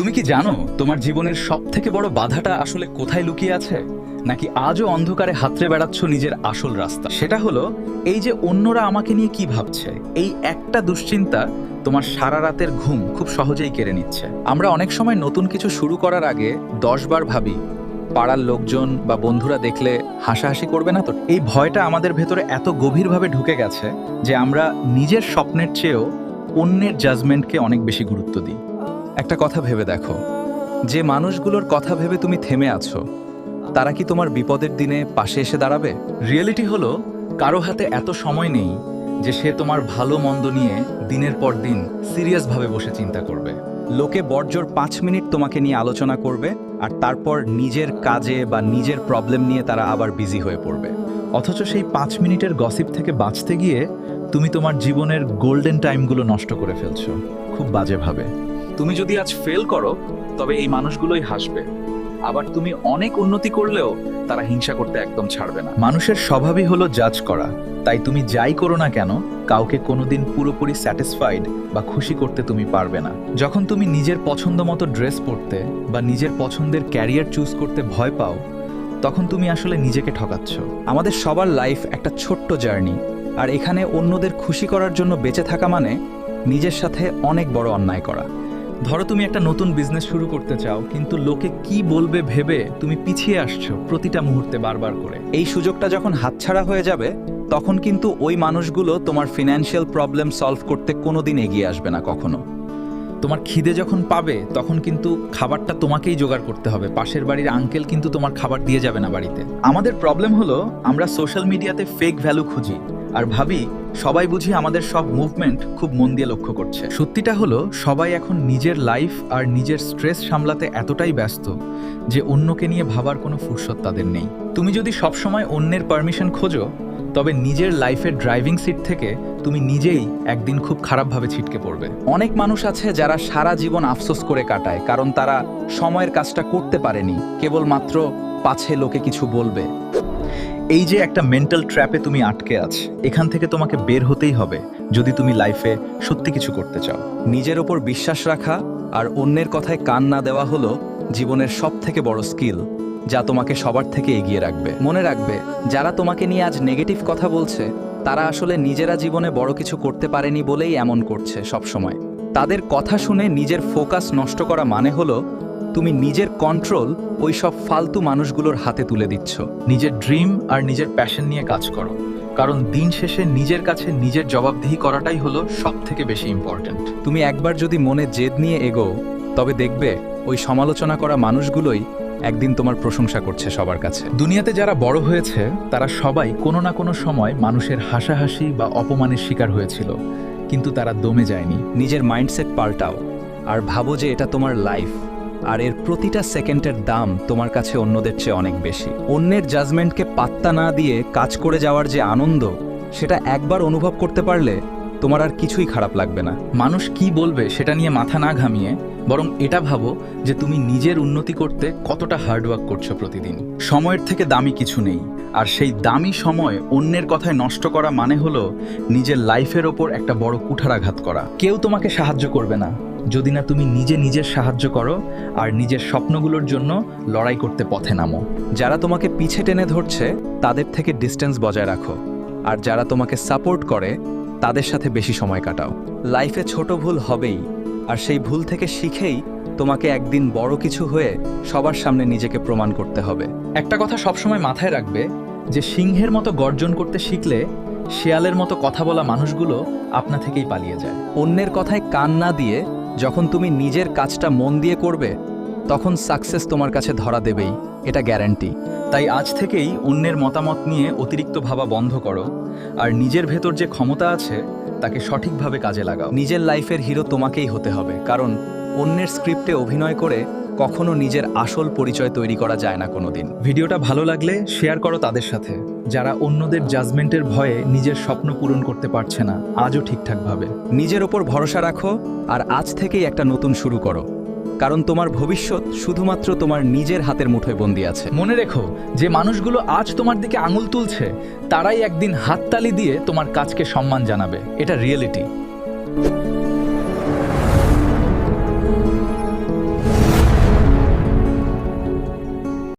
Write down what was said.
তুমি কি জানো তোমার জীবনের সবথেকে বড় বাধাটা আসলে কোথায় লুকিয়ে আছে? নাকি আজও অন্ধকারে হাতড়ে বেড়াচ্ছ নিজের আসল রাস্তা? সেটা হলো এই যে অন্যরা আমাকে নিয়ে কি ভাবছে, এই একটা দুশ্চিন্তা তোমার সারা রাতের ঘুম খুব সহজেই কেড়ে নিচ্ছে। আমরা অনেক সময় নতুন কিছু শুরু করার আগে 10 বার ভাবি পাড়ার লোকজন বা বন্ধুরা দেখলে হাসাহাসি করবে না তো। এই ভয়টা আমাদের ভেতরে এত গভীরভাবে ঢুকে গেছে যে আমরা নিজের স্বপ্নের চেয়েও অন্যের জাজমেন্টকে অনেক বেশি গুরুত্ব দিই। একটা কথা ভেবে দেখো, যে মানুষগুলোর কথা ভেবে তুমি থেমে আছো, তারা কি তোমার বিপদের দিনে পাশে এসে দাঁড়াবে? রিয়েলিটি হলো কারো হাতে এত সময় নেই যে সে তোমার ভালো মন্দ নিয়ে দিনের পর দিন সিরিয়াসভাবে বসে চিন্তা করবে। লোকে বড়জোর 5 মিনিট তোমাকে নিয়ে আলোচনা করবে আর তারপর নিজের কাজে বা নিজের প্রবলেম নিয়ে তারা আবার বিজি হয়ে পড়বে। অথচ সেই 5 মিনিটের গসিপ থেকে বাঁচতে গিয়ে তুমি তোমার জীবনের গোল্ডেন টাইমগুলো নষ্ট করে ফেলছো খুব বাজেভাবে। তুমি যদি আজ ফেল করো তবে এই মানুষগুলোই হাসবে, আবার তুমি অনেক উন্নতি করলেও তারা হিংসা করতে একদম ছাড়বে না। মানুষের স্বভাবই হলো জাজ করা, তাই তুমি যাই করো না কেন কাউকে কোনোদিন পুরোপুরি স্যাটিসফাইড বা খুশি করতে তুমি পারবে না। যখন তুমি নিজের পছন্দ মতো ড্রেস পরতে বা নিজের পছন্দের ক্যারিয়ার চুজ করতে ভয় পাও, তখন তুমি আসলে নিজেকে ঠকাচ্ছ। আমাদের সবার লাইফ একটা ছোট্ট জার্নি, আর এখানে অন্যদের খুশি করার জন্য বেঁচে থাকা মানে নিজের সাথে অনেক বড় অন্যায় করা। ধরো তুমি একটা নতুন বিজনেস শুরু করতে চাও, কিন্তু লোকে কি বলবে ভেবে তুমি পিছিয়ে আসছো প্রতিটা মুহূর্তে বারবার করে। এই সুযোগটা যখন হাতছাড়া হয়ে যাবে তখন কিন্তু ওই মানুষগুলো তোমার ফিনান্সিয়াল প্রবলেম সলভ করতে কোনোদিন এগিয়ে আসবে না কখনো। তোমার খিদে যখন পাবে তখন কিন্তু খাবারটা তোমাকেই জোগাড় করতে হবে, পাশের বাড়ির আঙ্কেল কিন্তু তোমার খাবার দিয়ে যাবে না বাড়িতে। আমাদের প্রবলেম হলো আমরা সোশ্যাল মিডিয়াতে ফেক ভ্যালু খুঁজি আর ভাবি সবাই বুঝি আমাদের সব মুভমেন্ট খুব মন দিয়ে লক্ষ্য করছে। সত্যিটা হলো সবাই এখন নিজের লাইফ আর নিজের স্ট্রেস সামলাতে এতটাই ব্যস্ত যে অন্যকে নিয়ে ভাবার কোনো ফুরসত তাদের নেই। তুমি যদি সবসময় অন্যের পারমিশন খোঁজো তবে নিজের লাইফের ড্রাইভিং সিট থেকে তুমি নিজেই একদিন খুব খারাপভাবে ছিটকে পড়বে। অনেক মানুষ আছে যারা সারা জীবন আফসোস করে কাটায়, কারণ তারা সময়ের কাজটা করতে পারেনি, কেবলমাত্র পাছে লোকে কিছু বলবে। এই যে একটা মেন্টাল ট্র্যাপে তুমি আটকে আছো, এখান থেকে তোমাকে বের হতেই হবে যদি তুমি লাইফে সত্যি কিছু করতে চাও। নিজের ওপর বিশ্বাস রাখা আর অন্যের কথায় কান না দেওয়া হলো জীবনের সবথেকে বড় স্কিল, যা তোমাকে সবার থেকে এগিয়ে রাখবে। মনে রাখবে, যারা তোমাকে নিয়ে আজ নেগেটিভ কথা বলছে তারা আসলে নিজেরা জীবনে বড় কিছু করতে পারেনি বলেই এমন করছে সবসময়। তাদের কথা শুনে নিজের ফোকাস নষ্ট করা মানে হলো তুমি নিজের কন্ট্রোল ওই সব ফালতু মানুষগুলোর হাতে তুলে দিচ্ছ। নিজের ড্রিম আর নিজের প্যাশন নিয়ে কাজ করো, কারণ দিন শেষে নিজের কাছে নিজের জবাবদিহি করাটাই হলো সবথেকে বেশি ইম্পর্ট্যান্ট। তুমি একবার যদি মনে জেদ নিয়ে এগোও তবে দেখবে ওই সমালোচনা করা মানুষগুলোই একদিন তোমার প্রশংসা করছে সবার কাছে। দুনিয়াতে যারা বড় হয়েছে তারা সবাই কোনো না কোনো সময় মানুষের হাসাহাসি বা অপমানের শিকার হয়েছিল, কিন্তু তারা দমে যায়নি। নিজের মাইন্ডসেট পাল্টাও আর ভাবো যে এটা তোমার লাইফ, আর এর প্রতিটা সেকেন্ডের দাম তোমার কাছে অন্যদের চেয়ে অনেক বেশি। অন্যের জাজমেন্টকে পাত্তা না দিয়ে কাজ করে যাওয়ার যে আনন্দ, সেটা একবার অনুভব করতে পারলে তোমার আর কিছুই খারাপ লাগবে না। মানুষ কি বলবে সেটা নিয়ে মাথা না ঘামিয়ে বরং এটা ভাবো যে তুমি নিজের উন্নতি করতে কতটা হার্ডওয়ার্ক করছো প্রতিদিন। সময়ের থেকে দামি কিছু নেই, আর সেই দামি সময় অন্যের কথায় নষ্ট করা মানে হলো নিজের লাইফের ওপর একটা বড় কুঠারাঘাত করা। কেউ তোমাকে সাহায্য করবে না যদি না তুমি নিজে নিজের সাহায্য করো আর নিজের স্বপ্নগুলোর জন্য লড়াই করতে পথে নামো। যারা তোমাকে পিছে টেনে ধরছে তাদের থেকে ডিস্টেন্স বজায় রাখো, আর যারা তোমাকে সাপোর্ট করে তাদের সাথে বেশি সময় কাটাও। লাইফে ছোট ভুল হবেই, আর সেই ভুল থেকে শিখেই তোমাকে একদিন বড় কিছু হয়ে সবার সামনে নিজেকে প্রমাণ করতে হবে। একটা কথা সবসময় মাথায় রাখবে যে সিংহের মতো গর্জন করতে শিখলে শেয়ালের মতো কথা বলা মানুষগুলো আপনা থেকেই পালিয়ে যায়। অন্যের কথায় কান না দিয়ে যখন তুমি নিজের কাজটা মন দিয়ে করবে তখন সাকসেস তোমার কাছে ধরা দেবেই, এটা গ্যারান্টি। তাই আজ থেকেই অন্যের মতামত নিয়ে অতিরিক্ত ভাবা বন্ধ করো, আর নিজের ভেতর যে ক্ষমতা আছে তাকে সঠিকভাবে কাজে লাগাও। নিজের লাইফের হিরো তোমাকেই হতে হবে, কারণ অন্যের স্ক্রিপ্টে অভিনয় করে কখনো নিজের আসল পরিচয় তৈরি করা যায় না কোনোদিন। ভিডিওটা ভালো লাগলে শেয়ার করো তাদের সাথে, যারা অন্যদের জাজমেন্টের ভয়ে নিজের স্বপ্ন পূরণ করতে পারছে না আজও ঠিকঠাকভাবে। নিজের ওপর ভরসা রাখো আর আজ থেকেই একটা নতুন শুরু করো, কারণ তোমার ভবিষ্যৎ শুধুমাত্র তোমার নিজের হাতের মুঠোয় বন্দী আছে। মনে রেখো, যে মানুষগুলো আজ তোমার দিকে আঙুল তুলছে তারাই একদিন হাততালি দিয়ে তোমার কাজকে সম্মান জানাবে। এটা রিয়েলিটি।